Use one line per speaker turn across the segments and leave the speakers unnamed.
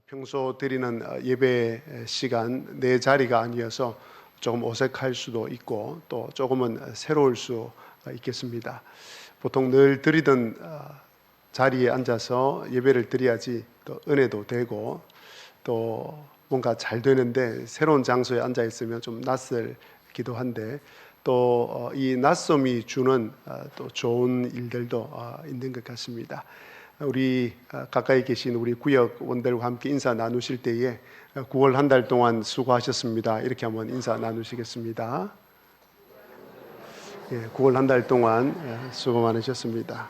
평소 드리는 예배 시간 내 자리가 아니어서 조금 어색할 수도 있고 또 조금은 새로울 수 있겠습니다. 보통 늘 드리던 자리에 앉아서 예배를 드려야지 또 은혜도 되고 또 뭔가 잘 되는데 새로운 장소에 앉아 있으면 좀 낯설기도 한데 또 이 낯섦이 주는 또 좋은 일들도 있는 것 같습니다. 우리 가까이 계신 우리 구역원들과 함께 인사 나누실 때에 9월 한 달 동안 수고하셨습니다. 이렇게 한번 인사 나누시겠습니다. 9월 한 달 동안 수고 많으셨습니다.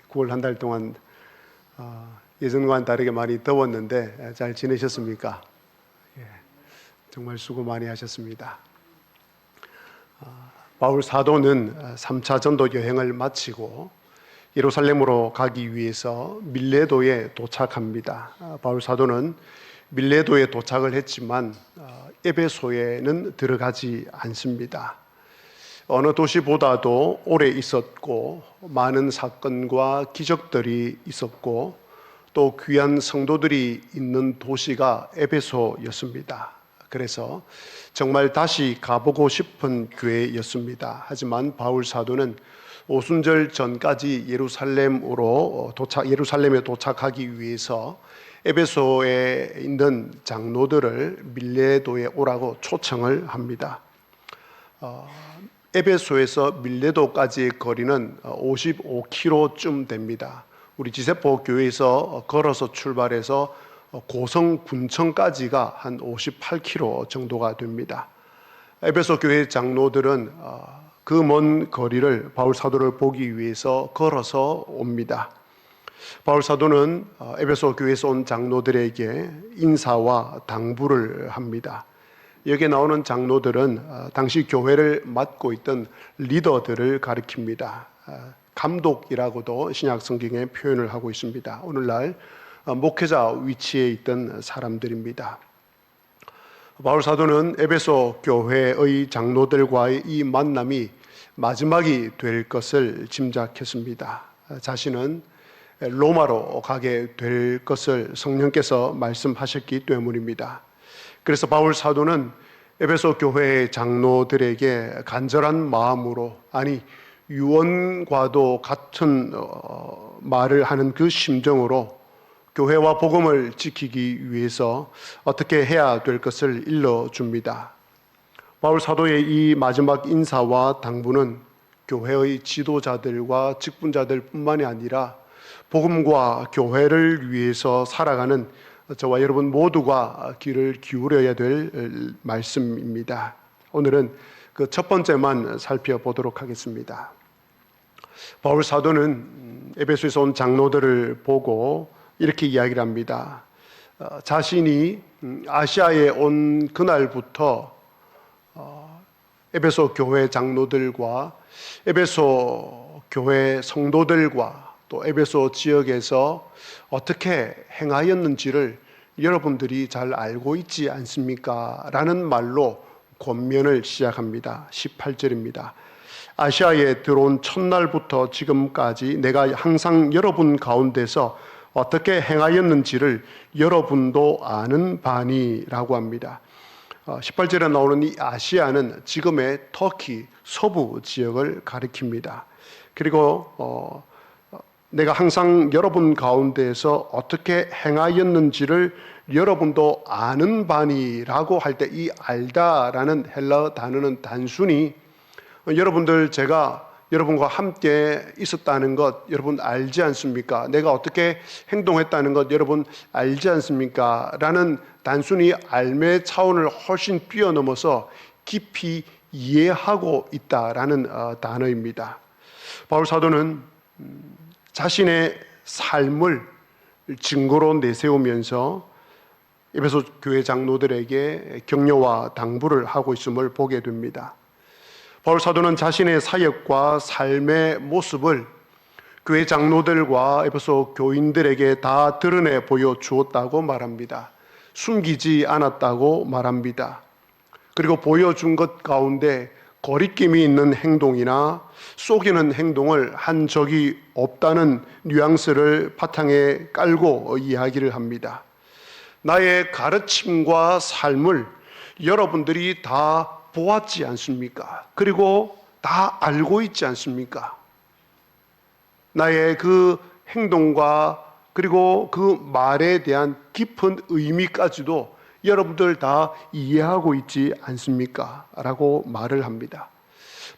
9월 한 달 동안 예전과는 다르게 많이 더웠는데 잘 지내셨습니까? 정말 수고 많이 하셨습니다. 바울 사도는 3차 전도 여행을 마치고 예루살렘으로 가기 위해서 밀레도에 도착합니다. 바울 사도는 밀레도에 도착을 했지만 에베소에는 들어가지 않습니다. 어느 도시보다도 오래 있었고 많은 사건과 기적들이 있었고 또 귀한 성도들이 있는 도시가 에베소였습니다. 그래서 정말 다시 가보고 싶은 교회였습니다. 하지만 바울 사도는 오순절 전까지 예루살렘에 도착하기 위해서 에베소에 있는 장로들을 밀레도에 오라고 초청을 합니다. 에베소에서 밀레도까지의 거리는 55km쯤 됩니다. 우리 지세포 교회에서 걸어서 출발해서 고성 군청까지가 한 58km 정도가 됩니다. 에베소 교회 장로들은 그 먼 거리를 바울 사도를 보기 위해서 걸어서 옵니다. 바울 사도는 에베소 교회에서 온 장로들에게 인사와 당부를 합니다. 여기에 나오는 장로들은 당시 교회를 맡고 있던 리더들을 가리킵니다. 감독이라고도 신약 성경에 표현을 하고 있습니다. 오늘날 목회자 위치에 있던 사람들입니다. 바울 사도는 에베소 교회의 장로들과의 이 만남이 마지막이 될 것을 짐작했습니다. 자신은 로마로 가게 될 것을 성령께서 말씀하셨기 때문입니다. 그래서 바울 사도는 에베소 교회의 장로들에게 간절한 마음으로, 아니 유언과도 같은 말을 하는 그 심정으로 교회와 복음을 지키기 위해서 어떻게 해야 될 것을 일러줍니다. 바울 사도의 이 마지막 인사와 당부는 교회의 지도자들과 직분자들 뿐만이 아니라 복음과 교회를 위해서 살아가는 저와 여러분 모두가 귀를 기울여야 될 말씀입니다. 오늘은 그 첫 번째만 살펴보도록 하겠습니다. 바울 사도는 에베소에서 온 장로들을 보고 이렇게 이야기를 합니다. 자신이 아시아에 온 그날부터 에베소 교회 장로들과 에베소 교회 성도들과 또 에베소 지역에서 어떻게 행하였는지를 여러분들이 잘 알고 있지 않습니까? 라는 말로 권면을 시작합니다. 18절입니다. 아시아에 들어온 첫날부터 지금까지 내가 항상 여러분 가운데서 어떻게 행하였는지를 여러분도 아는 바니라고 합니다. 18절에 나오는 이 아시아는 지금의 터키 서부 지역을 가리킵니다. 그리고 내가 항상 여러분 가운데에서 어떻게 행하였는지를 여러분도 아는 바니라고 할 때 이 알다라는 헬라어 단어는 단순히 여러분들 제가 여러분과 함께 있었다는 것 여러분 알지 않습니까? 내가 어떻게 행동했다는 것 여러분 알지 않습니까? 라는 단순히 알매 차원을 훨씬 뛰어넘어서 깊이 이해하고 있다라는 단어입니다. 바울 사도는 자신의 삶을 증거로 내세우면서 에베소 교회 장로들에게 격려와 당부를 하고 있음을 보게 됩니다. 바울 사도는 자신의 사역과 삶의 모습을 교회 장로들과 에베소 교인들에게 다 드러내 보여주었다고 말합니다. 숨기지 않았다고 말합니다. 그리고 보여준 것 가운데 거리낌이 있는 행동이나 속이는 행동을 한 적이 없다는 뉘앙스를 바탕에 깔고 이야기를 합니다. 나의 가르침과 삶을 여러분들이 다 보았지 않습니까? 그리고 다 알고 있지 않습니까? 나의 그 행동과 그리고 그 말에 대한 깊은 의미까지도 여러분들 다 이해하고 있지 않습니까? 라고 말을 합니다.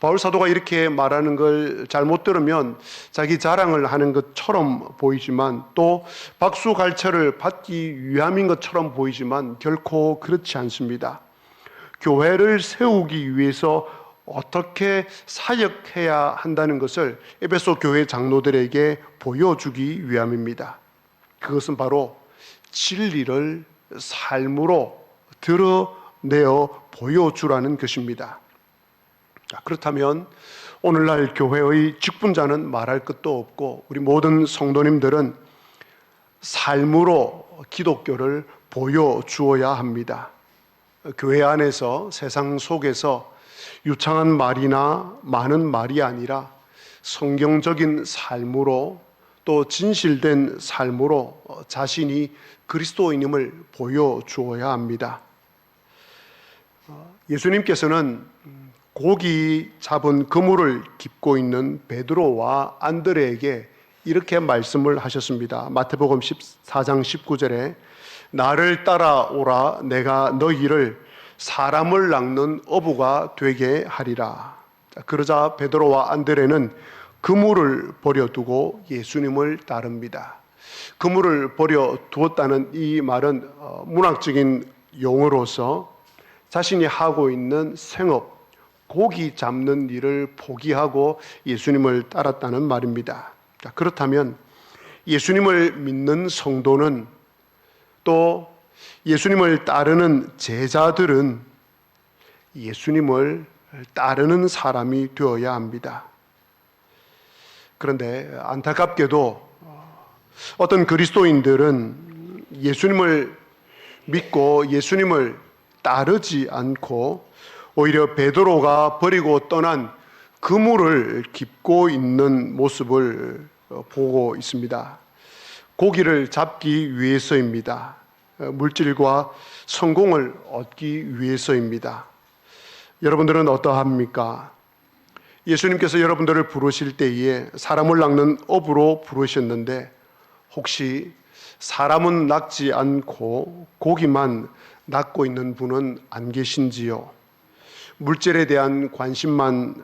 바울 사도가 이렇게 말하는 걸 잘못 들으면 자기 자랑을 하는 것처럼 보이지만, 또 박수갈채를 받기 위함인 것처럼 보이지만 결코 그렇지 않습니다. 교회를 세우기 위해서 어떻게 사역해야 한다는 것을 에베소 교회 장로들에게 보여주기 위함입니다. 그것은 바로 진리를 삶으로 드러내어 보여주라는 것입니다. 그렇다면 오늘날 교회의 직분자는 말할 것도 없고 우리 모든 성도님들은 삶으로 기독교를 보여주어야 합니다. 교회 안에서 세상 속에서 유창한 말이나 많은 말이 아니라 성경적인 삶으로, 또 진실된 삶으로 자신이 그리스도인임을 보여주어야 합니다. 예수님께서는 고기 잡은 그물을 깁고 있는 베드로와 안드레에게 이렇게 말씀을 하셨습니다. 마태복음 14장 19절에 나를 따라오라, 내가 너희를 사람을 낚는 어부가 되게 하리라. 그러자 베드로와 안드레는 그물을 버려두고 예수님을 따릅니다. 그물을 버려두었다는 이 말은 문학적인 용어로서 자신이 하고 있는 생업, 고기 잡는 일을 포기하고 예수님을 따랐다는 말입니다. 그렇다면 예수님을 믿는 성도는, 또 예수님을 따르는 제자들은 예수님을 따르는 사람이 되어야 합니다. 그런데 안타깝게도 어떤 그리스도인들은 예수님을 믿고 예수님을 따르지 않고 오히려 베드로가 버리고 떠난 그물을 깁고 있는 모습을 보고 있습니다. 고기를 잡기 위해서입니다. 물질과 성공을 얻기 위해서입니다. 여러분들은 어떠합니까? 예수님께서 여러분들을 부르실 때에 사람을 낚는 어부로 부르셨는데, 혹시 사람은 낚지 않고 고기만 낚고 있는 분은 안 계신지요? 물질에 대한 관심만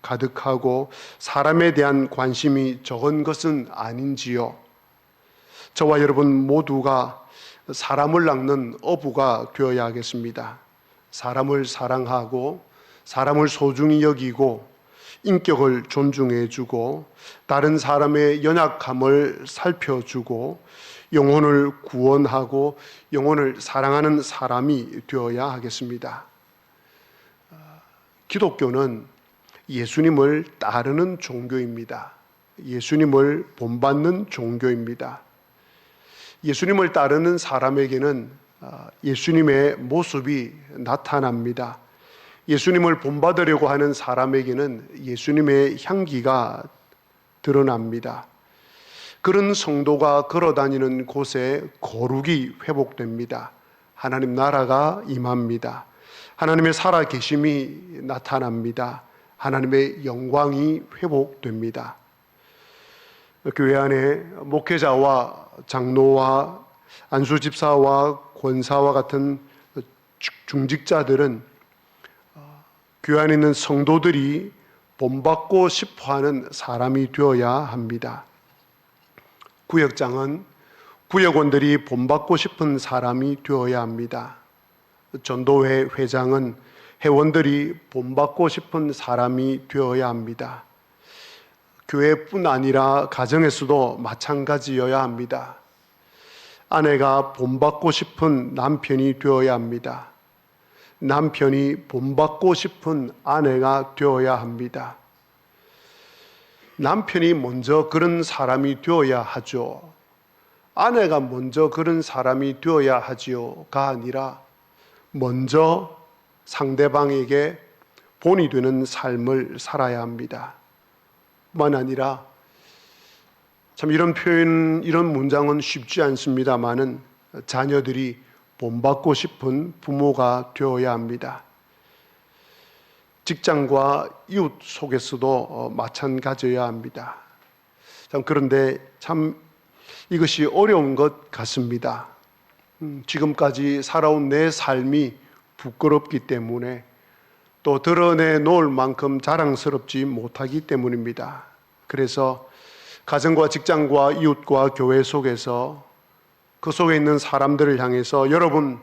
가득하고 사람에 대한 관심이 적은 것은 아닌지요? 저와 여러분 모두가 사람을 낚는 어부가 되어야 하겠습니다. 사람을 사랑하고 사람을 소중히 여기고 인격을 존중해주고 다른 사람의 연약함을 살펴주고 영혼을 구원하고 영혼을 사랑하는 사람이 되어야 하겠습니다. 기독교는 예수님을 따르는 종교입니다. 예수님을 본받는 종교입니다. 예수님을 따르는 사람에게는 예수님의 모습이 나타납니다. 예수님을 본받으려고 하는 사람에게는 예수님의 향기가 드러납니다. 그런 성도가 걸어다니는 곳에 거룩이 회복됩니다. 하나님 나라가 임합니다. 하나님의 살아계심이 나타납니다. 하나님의 영광이 회복됩니다. 교회 안에 목회자와 장로와 안수집사와 권사와 같은 중직자들은 교회 안에 있는 성도들이 본받고 싶어하는 사람이 되어야 합니다. 구역장은 구역원들이 본받고 싶은 사람이 되어야 합니다. 전도회 회장은 회원들이 본받고 싶은 사람이 되어야 합니다. 교회뿐 아니라 가정에서도 마찬가지여야 합니다. 아내가 본받고 싶은 남편이 되어야 합니다. 남편이 본받고 싶은 아내가 되어야 합니다. 남편이 먼저 그런 사람이 되어야 하죠. 아내가 먼저 그런 사람이 되어야 하지요가 아니라 먼저 상대방에게 본이 되는 삶을 살아야 합니다. 뿐만 아니라 참 이런 표현, 이런 문장은 쉽지 않습니다만은 자녀들이 본받고 싶은 부모가 되어야 합니다. 직장과 이웃 속에서도 마찬가지여야 합니다. 참 그런데 참 이것이 어려운 것 같습니다. 지금까지 살아온 내 삶이 부끄럽기 때문에 또 드러내 놓을 만큼 자랑스럽지 못하기 때문입니다. 그래서 가정과 직장과 이웃과 교회 속에서 그 속에 있는 사람들을 향해서 여러분,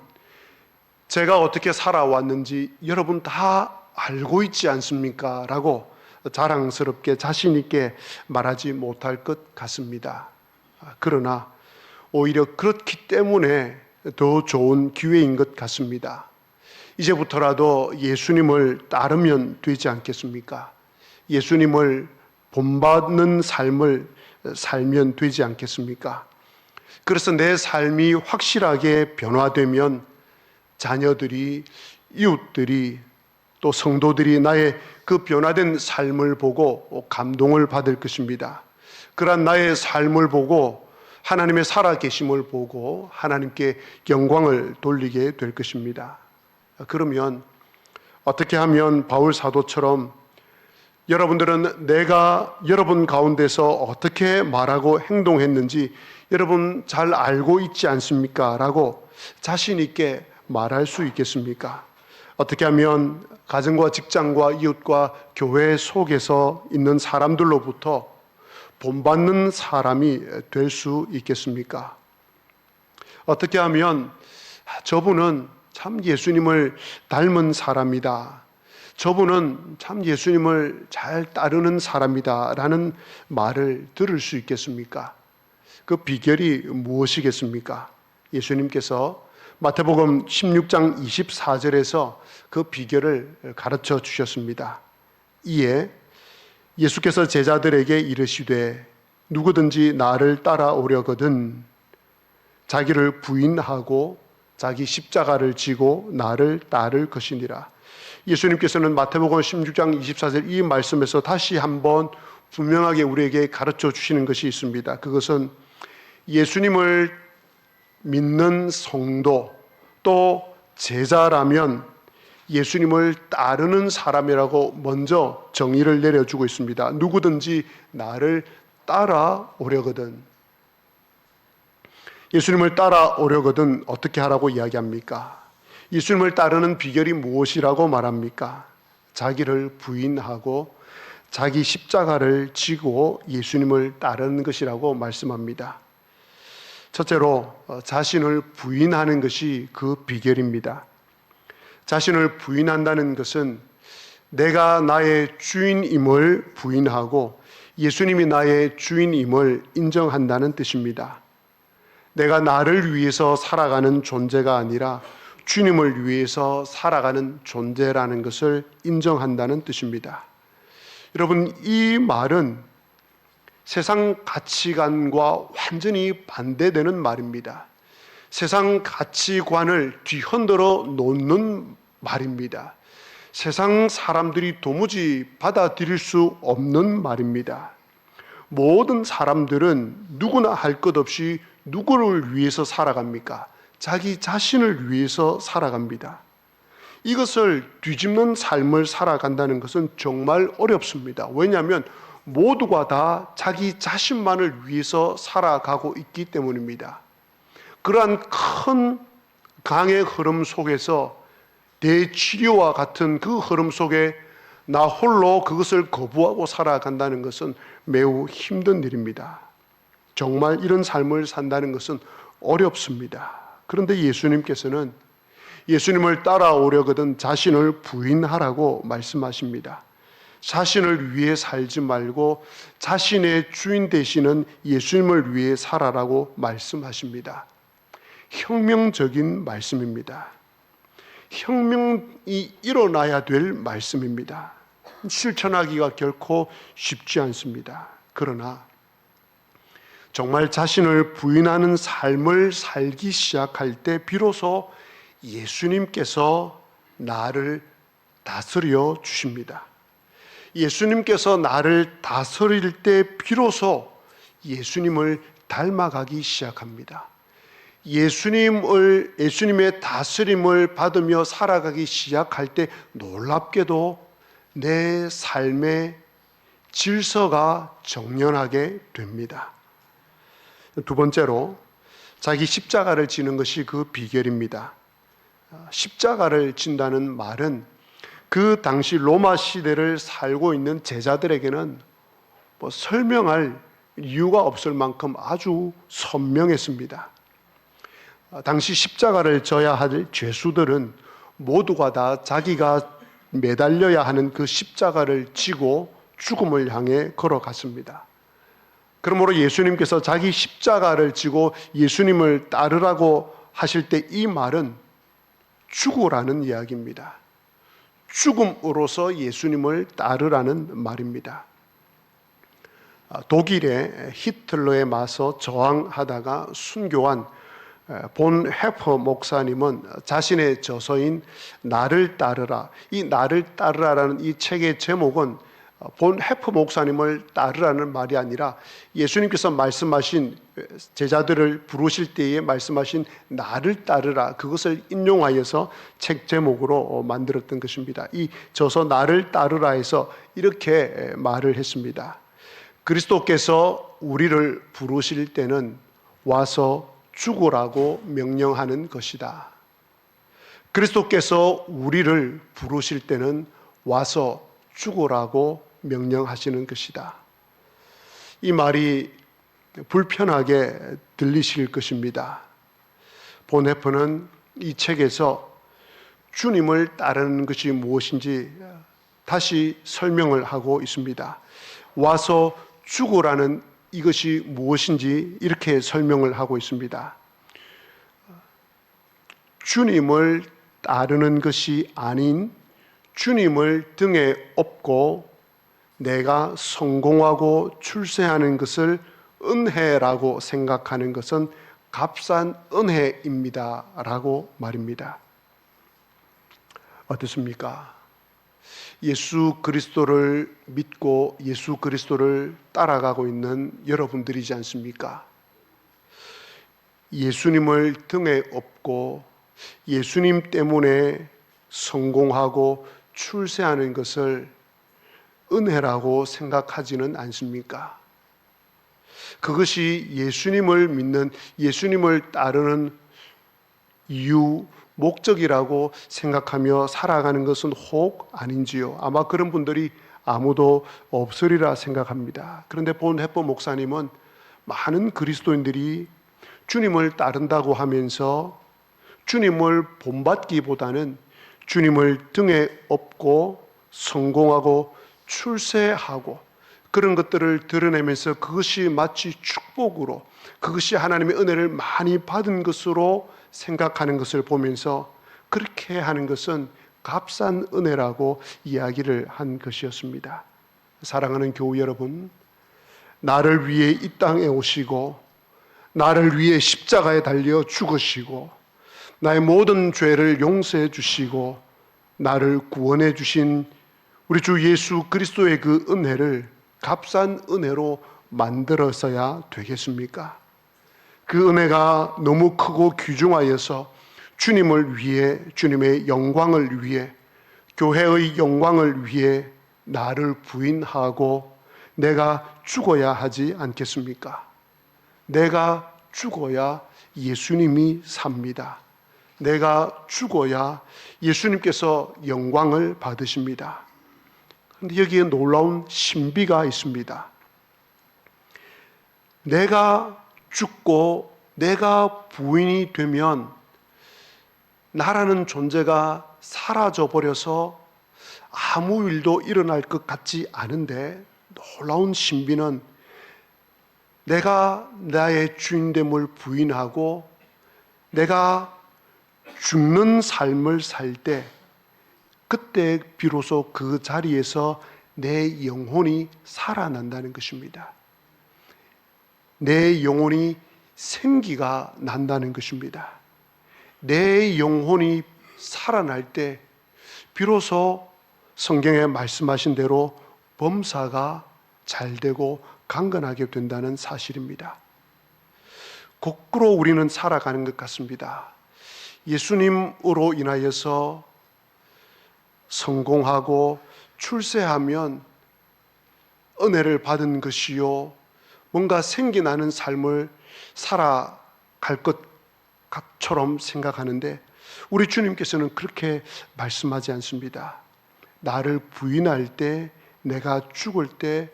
제가 어떻게 살아왔는지 여러분 다 알고 있지 않습니까? 라고 자랑스럽게 자신 있게 말하지 못할 것 같습니다. 그러나 오히려 그렇기 때문에 더 좋은 기회인 것 같습니다. 이제부터라도 예수님을 따르면 되지 않겠습니까? 예수님을 본받는 삶을 살면 되지 않겠습니까? 그래서 내 삶이 확실하게 변화되면 자녀들이, 이웃들이, 또 성도들이 나의 그 변화된 삶을 보고 감동을 받을 것입니다. 그러한 나의 삶을 보고 하나님의 살아계심을 보고 하나님께 영광을 돌리게 될 것입니다. 그러면 어떻게 하면 바울 사도처럼 여러분들은 내가 여러분 가운데서 어떻게 말하고 행동했는지 여러분 잘 알고 있지 않습니까? 라고 자신 있게 말할 수 있겠습니까? 어떻게 하면 가정과 직장과 이웃과 교회 속에서 있는 사람들로부터 본받는 사람이 될 수 있겠습니까? 어떻게 하면 저분은 참 예수님을 닮은 사람이다, 저분은 참 예수님을 잘 따르는 사람이다 라는 말을 들을 수 있겠습니까? 그 비결이 무엇이겠습니까? 예수님께서 마태복음 16장 24절에서 그 비결을 가르쳐 주셨습니다. 이에 예수께서 제자들에게 이르시되 누구든지 나를 따라오려거든 자기를 부인하고 자기 십자가를 지고 나를 따를 것이니라. 예수님께서는 마태복음 16장 24절 이 말씀에서 다시 한번 분명하게 우리에게 가르쳐 주시는 것이 있습니다. 그것은 예수님을 믿는 성도 또 제자라면 예수님을 따르는 사람이라고 먼저 정의를 내려주고 있습니다. 누구든지 나를 따라오려거든, 예수님을 따라오려거든 어떻게 하라고 이야기합니까? 예수님을 따르는 비결이 무엇이라고 말합니까? 자기를 부인하고 자기 십자가를 지고 예수님을 따르는 것이라고 말씀합니다. 첫째로 자신을 부인하는 것이 그 비결입니다. 자신을 부인한다는 것은 내가 나의 주인임을 부인하고 예수님이 나의 주인임을 인정한다는 뜻입니다. 내가 나를 위해서 살아가는 존재가 아니라 주님을 위해서 살아가는 존재라는 것을 인정한다는 뜻입니다. 여러분, 이 말은 세상 가치관과 완전히 반대되는 말입니다. 세상 가치관을 뒤흔들어 놓는 말입니다. 세상 사람들이 도무지 받아들일 수 없는 말입니다. 모든 사람들은 누구나 할 것 없이 누구를 위해서 살아갑니까? 자기 자신을 위해서 살아갑니다. 이것을 뒤집는 삶을 살아간다는 것은 정말 어렵습니다. 왜냐하면 모두가 다 자기 자신만을 위해서 살아가고 있기 때문입니다. 그러한 큰 강의 흐름 속에서 대치료와 같은 그 흐름 속에 나 홀로 그것을 거부하고 살아간다는 것은 매우 힘든 일입니다. 정말 이런 삶을 산다는 것은 어렵습니다. 그런데 예수님께서는 예수님을 따라오려거든 자신을 부인하라고 말씀하십니다. 자신을 위해 살지 말고 자신의 주인 되시는 예수님을 위해 살아라고 말씀하십니다. 혁명적인 말씀입니다. 혁명이 일어나야 될 말씀입니다. 실천하기가 결코 쉽지 않습니다. 그러나 정말 자신을 부인하는 삶을 살기 시작할 때 비로소 예수님께서 나를 다스려 주십니다. 예수님께서 나를 다스릴 때 비로소 예수님을 닮아가기 시작합니다. 예수님의 다스림을 받으며 살아가기 시작할 때 놀랍게도 내 삶의 질서가 정연하게 됩니다. 두 번째로 자기 십자가를 지는 것이 그 비결입니다. 십자가를 진다는 말은 그 당시 로마 시대를 살고 있는 제자들에게는 설명할 이유가 없을 만큼 아주 선명했습니다. 당시 십자가를 져야 할 죄수들은 모두가 다 자기가 매달려야 하는 그 십자가를 지고 죽음을 향해 걸어갔습니다. 그러므로 예수님께서 자기 십자가를 지고 예수님을 따르라고 하실 때 이 말은 죽으라는 이야기입니다. 죽음으로써 예수님을 따르라는 말입니다. 독일의 히틀러에 맞서 저항하다가 순교한 본 헤퍼 목사님은 자신의 저서인 나를 따르라, 이 나를 따르라라는 이 책의 제목은 본 헤퍼 목사님을 따르라는 말이 아니라 예수님께서 말씀하신, 제자들을 부르실 때에 말씀하신 나를 따르라, 그것을 인용하여서 책 제목으로 만들었던 것입니다. 이 저서 나를 따르라에서 이렇게 말을 했습니다. 그리스도께서 우리를 부르실 때는 와서 죽으라고 명령하는 것이다. 그리스도께서 우리를 부르실 때는 와서 죽으라고 명령하시는 것이다. 이 말이 불편하게 들리실 것입니다. 보네프는 이 책에서 주님을 따르는 것이 무엇인지 다시 설명을 하고 있습니다. 와서 죽으라는 이것이 무엇인지 이렇게 설명을 하고 있습니다. 주님을 따르는 것이 아닌 주님을 등에 업고 내가 성공하고 출세하는 것을 은혜라고 생각하는 것은 값싼 은혜입니다 라고 말입니다. 어떻습니까? 예수 그리스도를 믿고 예수 그리스도를 따라가고 있는 여러분들이지 않습니까? 예수님을 등에 업고 예수님 때문에 성공하고 출세하는 것을 은혜라고 생각하지는 않습니까? 그것이 예수님을 믿는, 예수님을 따르는 이유, 목적이라고 생각하며 살아가는 것은 혹 아닌지요? 아마 그런 분들이 아무도 없으리라 생각합니다. 그런데 본 헤퍼 목사님은 많은 그리스도인들이 주님을 따른다고 하면서 주님을 본받기보다는 주님을 등에 업고 성공하고 출세하고 그런 것들을 드러내면서 그것이 마치 축복으로, 그것이 하나님의 은혜를 많이 받은 것으로 생각하는 것을 보면서 그렇게 하는 것은 값싼 은혜라고 이야기를 한 것이었습니다. 사랑하는 교우 여러분, 나를 위해 이 땅에 오시고 나를 위해 십자가에 달려 죽으시고 나의 모든 죄를 용서해 주시고 나를 구원해 주신 우리 주 예수 그리스도의 그 은혜를 값싼 은혜로 만들어서야 되겠습니까? 그 은혜가 너무 크고 귀중하여서 주님을 위해, 주님의 영광을 위해, 교회의 영광을 위해 나를 부인하고 내가 죽어야 하지 않겠습니까? 내가 죽어야 예수님이 삽니다. 내가 죽어야 예수님께서 영광을 받으십니다. 그런데 여기에 놀라운 신비가 있습니다. 내가 죽고 내가 부인이 되면 나라는 존재가 사라져 버려서 아무 일도 일어날 것 같지 않은데, 놀라운 신비는 내가 나의 주인됨을 부인하고 내가 죽는 삶을 살 때, 그때 비로소 그 자리에서 내 영혼이 살아난다는 것입니다. 내 영혼이 생기가 난다는 것입니다. 내 영혼이 살아날 때 비로소 성경에 말씀하신 대로 범사가 잘 되고 강건하게 된다는 사실입니다. 거꾸로 우리는 살아가는 것 같습니다. 예수님으로 인하여서 성공하고 출세하면 은혜를 받은 것이요, 뭔가 생기나는 삶을 살아갈 것처럼 생각하는데 우리 주님께서는 그렇게 말씀하지 않습니다. 나를 부인할 때, 내가 죽을 때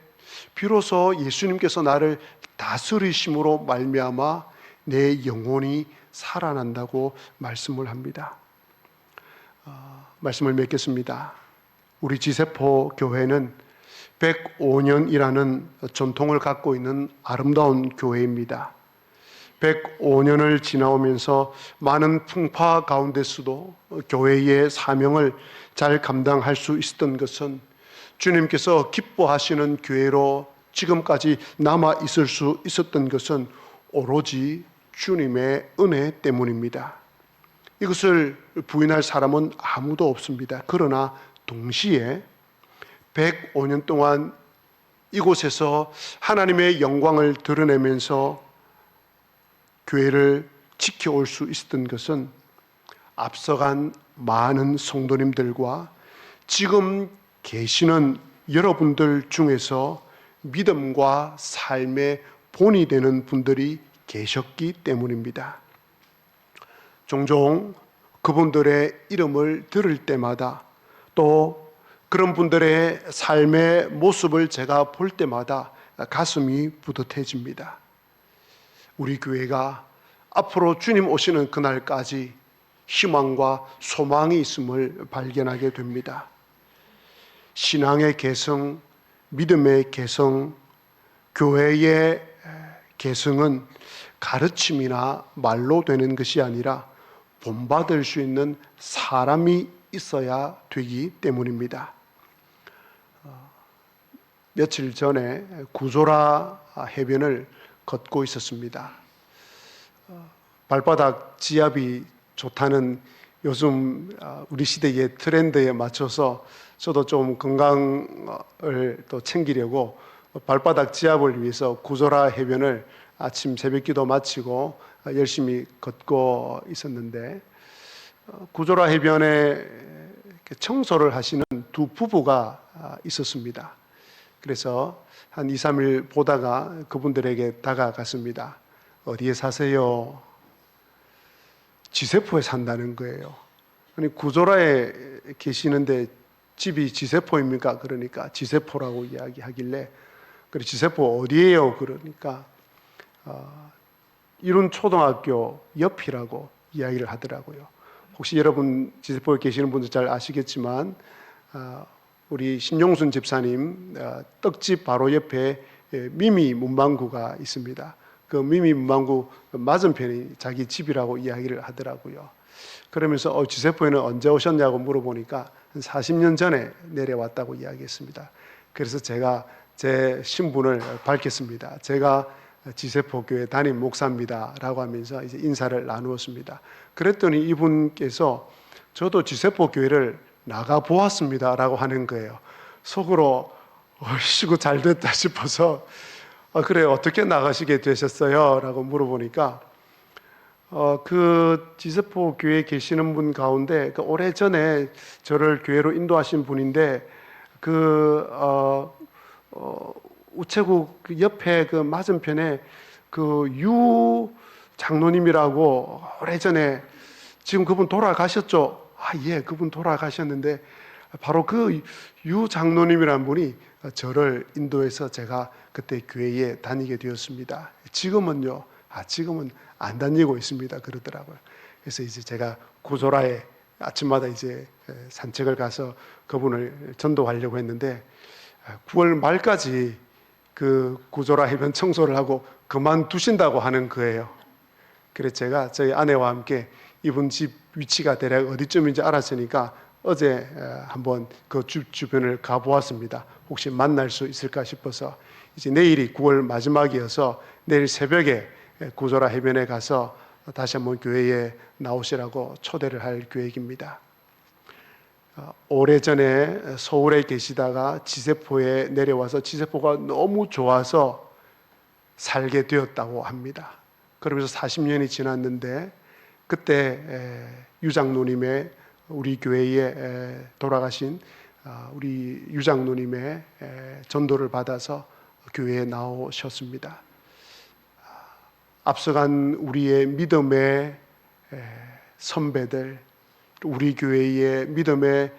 비로소 예수님께서 나를 다스리심으로 말미암아 내 영혼이 살아난다고 말씀을 합니다. 말씀을 맺겠습니다. 우리 지세포 교회는 105년이라는 전통을 갖고 있는 아름다운 교회입니다. 105년을 지나오면서 많은 풍파 가운데서도 교회의 사명을 잘 감당할 수 있었던 것은 주님께서 기뻐하시는 교회로 지금까지 남아 있을 수 있었던 것은 오로지 주님의 은혜 때문입니다. 이것을 부인할 사람은 아무도 없습니다. 그러나 동시에 105년 동안 이곳에서 하나님의 영광을 드러내면서 교회를 지켜올 수 있었던 것은 앞서간 많은 성도님들과 지금 계시는 여러분들 중에서 믿음과 삶의 본이 되는 분들이 계셨기 때문입니다. 종종 그분들의 이름을 들을 때마다, 또 그런 분들의 삶의 모습을 제가 볼 때마다 가슴이 뿌듯해집니다. 우리 교회가 앞으로 주님 오시는 그날까지 희망과 소망이 있음을 발견하게 됩니다. 신앙의 개성, 믿음의 개성, 교회의 개성은 가르침이나 말로 되는 것이 아니라 본받을 수 있는 사람이 있어야 되기 때문입니다. 며칠 전에 구조라 해변을 걷고 있었습니다. 발바닥 지압이 좋다는 요즘 우리 시대의 트렌드에 맞춰서 저도 좀 건강을 또 챙기려고 발바닥 지압을 위해서 구조라 해변을 아침 새벽기도 마치고 열심히 걷고 있었는데, 구조라 해변에 청소를 하시는 두 부부가 있었습니다. 그래서 한 2, 3일 보다가 그분들에게 다가갔습니다. 어디에 사세요? 지세포에 산다는 거예요. 아니, 구조라에 계시는데 집이 지세포입니까? 그러니까 지세포라고 이야기하길래, 그래, 지세포 어디예요? 그러니까 이룬초등학교 옆이라고 이야기를 하더라고요. 혹시 여러분 지세포에 계시는 분들 잘 아시겠지만 우리 신용순 집사님 떡집 바로 옆에 미미 문방구가 있습니다. 그 미미 문방구 맞은편이 자기 집이라고 이야기를 하더라고요. 그러면서 지세포에는 언제 오셨냐고 물어보니까 한 40년 전에 내려왔다고 이야기했습니다. 그래서 제가 제 신분을 밝혔습니다. 제가 지세포교회 담임 목사입니다 라고 하면서 이제 인사를 나누었습니다. 그랬더니 이분께서 저도 지세포교회를 나가 보았습니다 라고 하는 거예요. 속으로 얼씨구 잘 됐다 싶어서 그래, 어떻게 나가시게 되셨어요? 라고 물어보니까 그 지세포교회에 계시는 분 가운데 오래전에 저를 교회로 인도하신 분인데 우체국 옆에 그 맞은편에 그 유 장로님이라고 오래전에, 지금 그분 돌아가셨죠? 예, 그분 돌아가셨는데 바로 그 유 장로님이라는 분이 저를 인도해서 제가 그때 교회에 다니게 되었습니다. 지금은요, 지금은 안 다니고 있습니다. 그러더라고요. 그래서 이제 제가 구조라에 아침마다 이제 산책을 가서 그분을 전도하려고 했는데 9월 말까지 그 구조라 해변 청소를 하고 그만두신다고 하는 거예요. 그래서 제가 저희 아내와 함께 이분 집 위치가 대략 어디쯤인지 알았으니까 어제 한번 그 집 주변을 가보았습니다. 혹시 만날 수 있을까 싶어서 이제 내일이 9월 마지막이어서 내일 새벽에 구조라 해변에 가서 다시 한번 교회에 나오시라고 초대를 할 계획입니다. 오래전에 서울에 계시다가 지세포에 내려와서 지세포가 너무 좋아서 살게 되었다고 합니다. 그러면서 40년이 지났는데 그때 유장로님의 우리 교회에 돌아가신 우리 유장로님의 전도를 받아서 교회에 나오셨습니다. 앞서간 우리의 믿음의 선배들, 우리 교회의 믿음의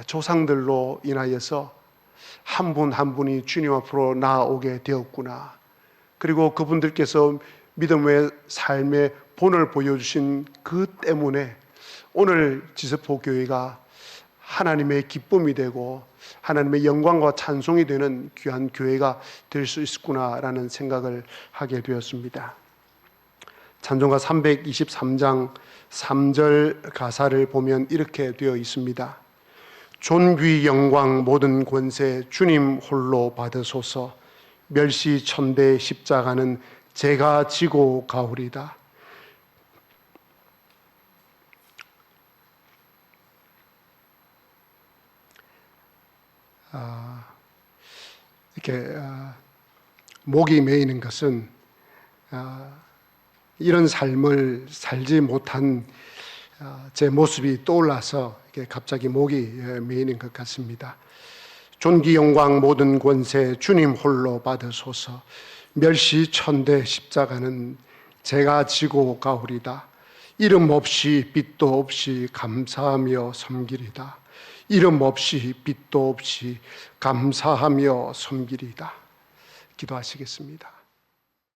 조상들로 인하여서 한 분 한 분이 주님 앞으로 나아오게 되었구나. 그리고 그분들께서 믿음의 삶의 본을 보여주신 그 때문에 오늘 지세포 교회가 하나님의 기쁨이 되고 하나님의 영광과 찬송이 되는 귀한 교회가 될 수 있구나라는 생각을 하게 되었습니다. 찬송가 323장 3절 가사를 보면 이렇게 되어 있습니다. 존귀 영광 모든 권세 주님 홀로 받으소서. 멸시 천대 십자가는 제가 지고 가오리다. 이렇게 목이 메이는 것은 이런 삶을 살지 못한 제 모습이 떠올라서 이렇게 갑자기 목이 메이는 것 같습니다. 존귀 영광 모든 권세 주님 홀로 받으소서. 멸시 천대 십자가는 제가 지고 가오리다. 이름 없이 빛도 없이 감사하며 섬기리다. 이름 없이 빛도 없이 감사하며 섬기리다. 기도하시겠습니다.